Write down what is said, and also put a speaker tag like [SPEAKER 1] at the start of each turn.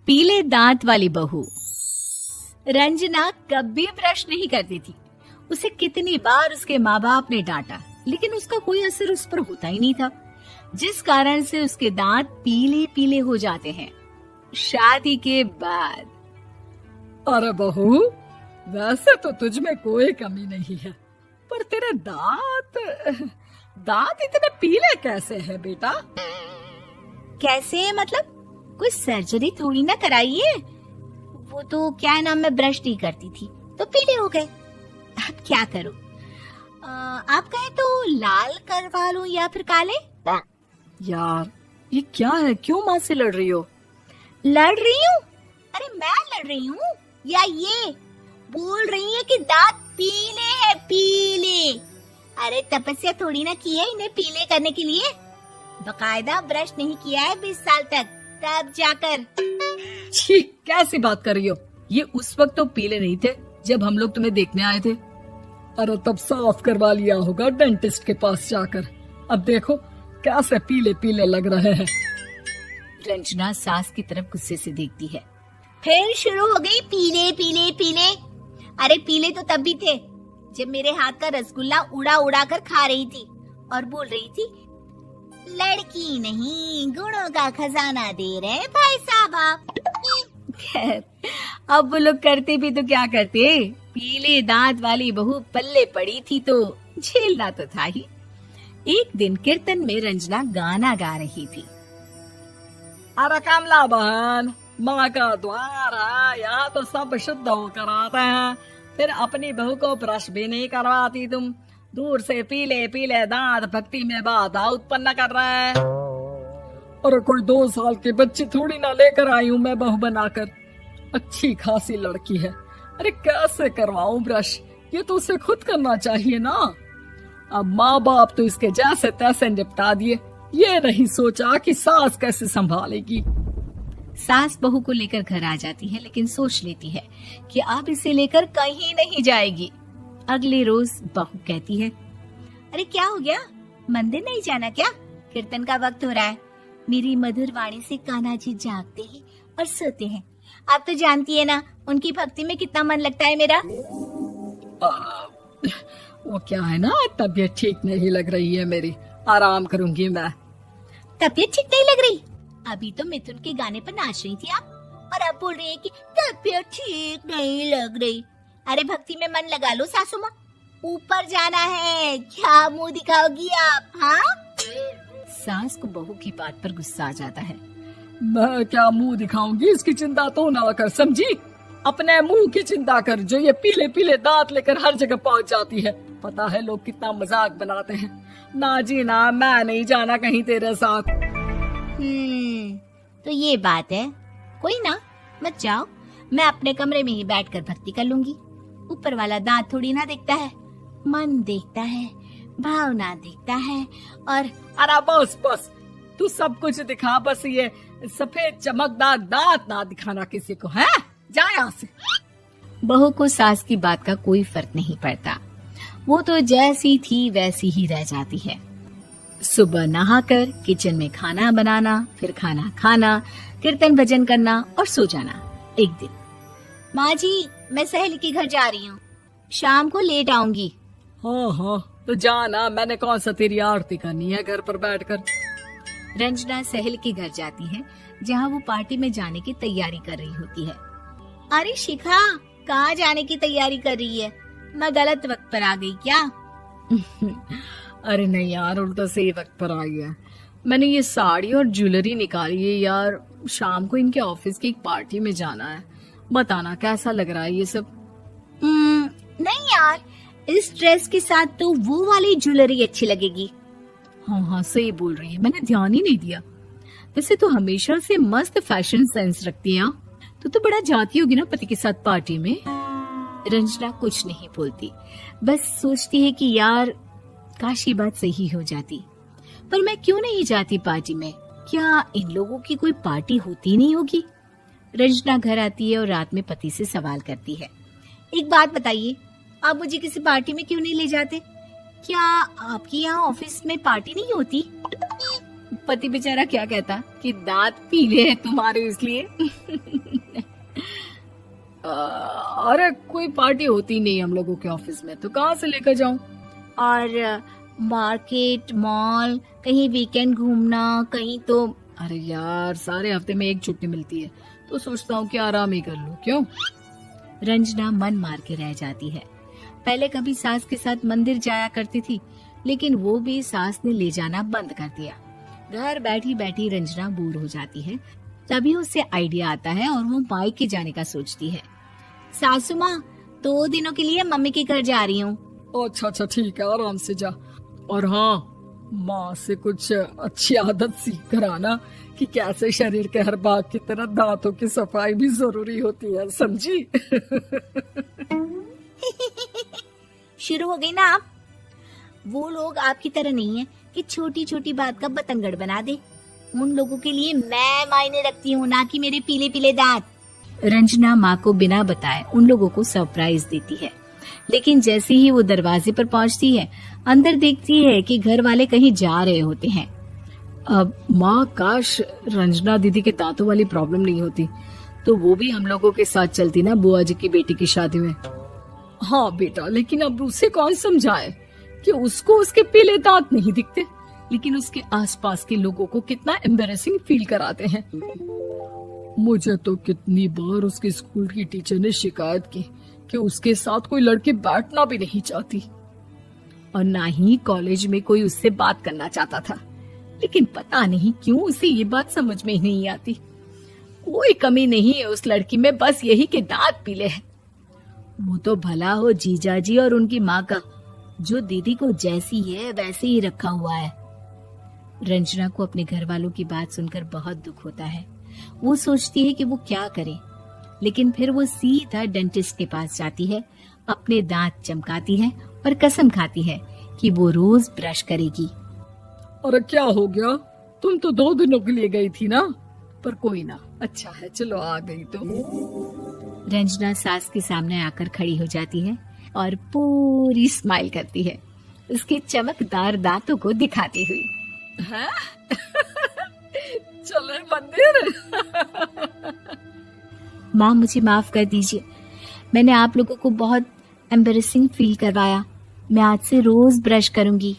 [SPEAKER 1] पीले दांत वाली बहू। रंजना कभी ब्रश नहीं करती थी। उसे कितनी बार उसके माँ बाप ने डांटा, लेकिन उसका कोई असर उस पर होता ही नहीं था, जिस कारण से उसके दांत पीले पीले हो जाते हैं। शादी के बाद
[SPEAKER 2] अरे बहू, वैसे तो तुझ में कोई कमी नहीं है, पर तेरे दांत इतने पीले कैसे हैं बेटा?
[SPEAKER 1] कैसे मतलब? कोई सर्जरी थोड़ी ना कराई है। वो तो क्या नाम, मैं ब्रश नहीं करती थी तो पीले हो गए। अब क्या करूं? आप कहें तो लाल करवा लूं या फिर काले?
[SPEAKER 2] यार ये क्या है, क्यों माँ से लड़ रही हो?
[SPEAKER 1] लड़ रही हूँ? अरे मैं लड़ रही हूँ या ये बोल रही है कि दांत पीले हैं, पीले। अरे तपस्या थोड़ी ना की है इन्हें पीले करने के लिए। बकायदा ब्रश नहीं किया है 20 साल तक, तब जाकर।
[SPEAKER 2] छी, कैसी बात कर रही हो? ये उस वक्त तो पीले नहीं थे जब हम लोग तुम्हें देखने आए थे। अरे तब साफ करवा लिया होगा डेंटिस्ट के पास जाकर। अब देखो कैसे पीले पीले लग रहे हैं।
[SPEAKER 1] रंजना सास की तरफ गुस्से से देखती है। फिर शुरू हो गई पीले पीले पीले। अरे पीले तो तब भी थे जब मेरे हाथ का रसगुल्ला उड़ा उड़ा कर खा रही थी और बोल रही थी, लड़की नहीं गुणों का खजाना दे रहे भाई साहब आप। खैर, अब वो लोग करते भी तो क्या करते, पीले दांत वाली बहू पल्ले पड़ी थी तो झेलना तो था ही। एक दिन कीर्तन में रंजना गाना गा रही थी।
[SPEAKER 2] अरे कमला बहन, माँ का द्वार है, यहाँ तो सब शुद्ध होकर आते हैं, फिर अपनी बहू को ब्रश भी नहीं करवाती तुम। दूर से पीले पीले दांत भक्ति में बाधा उत्पन्न कर रहे हैं। अरे कोई 2 साल की बच्ची थोड़ी ना लेकर आई हूँ मैं बहू बनाकर। अच्छी खासी लड़की है, अरे कैसे करवाऊं ब्रश? ये तो उसे खुद करना चाहिए ना। अब माँ बाप तो इसके जैसे तैसे निपटा दिए, ये नहीं सोचा कि सास कैसे संभालेगी।
[SPEAKER 1] सास बहू को लेकर घर आ जाती है, लेकिन सोच लेती है कि अब इसे लेकर कहीं नहीं जाएगी। अगले रोज बहू कहती है, अरे क्या हो गया, मंदिर नहीं जाना क्या? कीर्तन का वक्त हो रहा है। मेरी मधुर वाणी से कान्हा जी जागते हैं और सोते हैं। आप तो जानती है ना उनकी भक्ति में कितना मन लगता है मेरा।
[SPEAKER 2] वो क्या है ना, तबीयत ठीक नहीं लग रही है मेरी, आराम करूंगी मैं।
[SPEAKER 1] तबीयत ठीक नहीं लग रही? अभी तो मिथुन के गाने पर नाच रही थी आप, और अब बोल रही है कि तबीयत ठीक नहीं लग रही। अरे भक्ति में मन लगा लो सासू माँ, ऊपर जाना है, क्या मुंह दिखाओगी आप? हाँ? सास को बहू की बात पर गुस्सा आ जाता है।
[SPEAKER 2] मैं क्या मुंह दिखाऊंगी, इसकी चिंता तो ना कर, समझी? अपने मुंह की चिंता कर, जो ये पीले पीले दांत लेकर हर जगह पहुंच जाती है। पता है लोग कितना मजाक बनाते हैं। ना जी ना, मैं नहीं जाना कहीं तेरे साथ।
[SPEAKER 1] तो ये बात है, कोई ना, मत जाओ, मैं अपने कमरे में ही बैठकर भक्ति कर लूंगी। ऊपर वाला दांत थोड़ी ना देखता है, मन देखता है, भावना देखता है। और
[SPEAKER 2] अरे बस बस, तू सब कुछ दिखा, बस ये सफेद चमकदार दांत ना दिखाना किसी को, है? जा यहाँ से।
[SPEAKER 1] बहू को सास की बात का कोई फर्क नहीं पड़ता, वो तो जैसी थी वैसी ही रह जाती है। सुबह नहाकर किचन में खाना बनाना, फिर खाना खाना, कीर्तन भजन करना और सो जाना। एक दिन, माँ जी मैं सहेली के घर जा रही हूँ, शाम को लेट आऊंगी।
[SPEAKER 2] हाँ हाँ तो जाना, मैंने कौन सा तेरी आरती करनी है घर पर बैठकर।
[SPEAKER 1] रंजना सहेली के घर जाती है, जहाँ वो पार्टी में जाने की तैयारी कर रही होती है। अरे शिखा, कहाँ जाने की तैयारी कर रही है? मैं गलत वक्त पर आ गई क्या?
[SPEAKER 2] अरे नहीं यार, उल्टा सही वक्त पर आ गया। मैंने ये साड़ी और ज्वेलरी निकाली है यार, शाम को इनके ऑफिस की एक पार्टी में जाना है। बताना कैसा लग रहा है ये सब?
[SPEAKER 1] नहीं यार, इस ड्रेस के साथ तो वो वाली ज्वेलरी अच्छी लगेगी।
[SPEAKER 2] हाँ हाँ सही बोल रही है, मैंने ध्यान ही नहीं दिया। वैसे तो हमेशा से मस्त फैशन सेंस रखती है। तो बड़ा जाती होगी ना पति के साथ पार्टी में।
[SPEAKER 1] रंजना कुछ नहीं बोलती, बस सोचती है कि यार काश ये बात सही हो जाती, पर मैं क्यों नहीं जाती पार्टी में? क्या इन लोगों की कोई पार्टी होती नहीं होगी? रंजना घर आती है और रात में पति से सवाल करती है, एक बात बताइए, आप मुझे किसी पार्टी में क्यों नहीं ले जाते? क्या आपकी यहाँ ऑफिस में पार्टी नहीं होती? पति बेचारा क्या कहता कि दांत पीले हैं तुम्हारे इसलिए।
[SPEAKER 2] अरे कोई पार्टी होती नहीं हम लोगों के ऑफिस में, तो कहाँ से लेकर जाऊं?
[SPEAKER 1] और मार्केट, मॉल, कहीं वीकेंड घूमना, कहीं तो।
[SPEAKER 2] अरे यार, सारे हफ्ते में एक छुट्टी मिलती है, तो सोचता हूँ कि आराम ही कर लूं। क्यों?
[SPEAKER 1] रंजना मन मार के रह जाती है। पहले कभी सास के साथ मंदिर जाया करती थी, लेकिन वो भी सास ने ले जाना बंद कर दिया। घर बैठी बैठी रंजना बोर हो जाती है। तभी उसे आइडिया आता है और वो मायके जाने का सोचती है। सासू माँ, 2 दिनों के लिए मम्मी के घर जा रही हूँ।
[SPEAKER 2] अच्छा ठीक है, आराम से जा। और हाँ, माँ से कुछ अच्छी आदत सीख कर आना कि कैसे शरीर के हर भाग की तरह दांतों की सफाई भी जरूरी होती है, समझी?
[SPEAKER 1] शुरू हो गई ना आप। वो लोग आपकी तरह नहीं है कि छोटी छोटी बात का बतंगड़ बना दे। उन लोगों के लिए मैं मायने रखती हूँ, ना कि मेरे पीले पीले दांत। रंजना माँ को बिना बताए उन लोगों को सरप्राइज देती है, लेकिन जैसे ही वो दरवाजे पर पहुंचती है, अंदर देखती है कि घर वाले कहीं जा रहे होते हैं।
[SPEAKER 2] अब माँ, काश रंजना दीदी के दांतों वाली प्रॉब्लम नहीं होती, तो वो भी हम लोगों के साथ चलती ना बुआ जी की बेटी की शादी में। हाँ बेटा, लेकिन अब उसे कौन समझाए कि उसको उसके पीले दांत नहीं दिखते, लेकिन उसके आसपास के लोगों को कितना एम्बैरेसिंग फील कराते हैं। मुझे तो कितनी बार उसके स्कूल की टीचर ने शिकायत की कि उसके साथ कोई लड़की बैठना भी नहीं चाहती, और ना ही कॉलेज में कोई उससे बात करना चाहता था। लेकिन पता नहीं क्यों उसे ये बात समझ में ही नहीं आती। कोई कमी नहीं है उस लड़की में, बस यही कि दांत पीले हैं। वो तो भला हो जीजा जी और उनकी माँ का, जो दीदी को जैसी है वैसे ही रखा हुआ है। रंजना को अपने घर वालों की बात सुनकर बहुत दुख होता है। वो सोचती है कि वो क्या करे, लेकिन फिर वो सीधा डेंटिस्ट के पास जाती है, अपने दांत चमकाती है और कसम खाती है कि वो रोज ब्रश करेगी। अरे क्या हो गया? तुम तो 2 दिनों के लिए गई थी ना, पर कोई ना, अच्छा है, चलो आ गई तो।
[SPEAKER 1] रंजना सास के सामने आकर खड़ी हो जाती है और पूरी स्माइल करती है, उसके चमकदार दांतों को दिखाती हुई।
[SPEAKER 2] हैं? चले मंदिर।
[SPEAKER 1] माँ, मुझे माफ कर दीजिए, मैंने आप लोगों को बहुत एम्बैरेसिंग फील करवाया। मैं आज से रोज ब्रश करूंगी।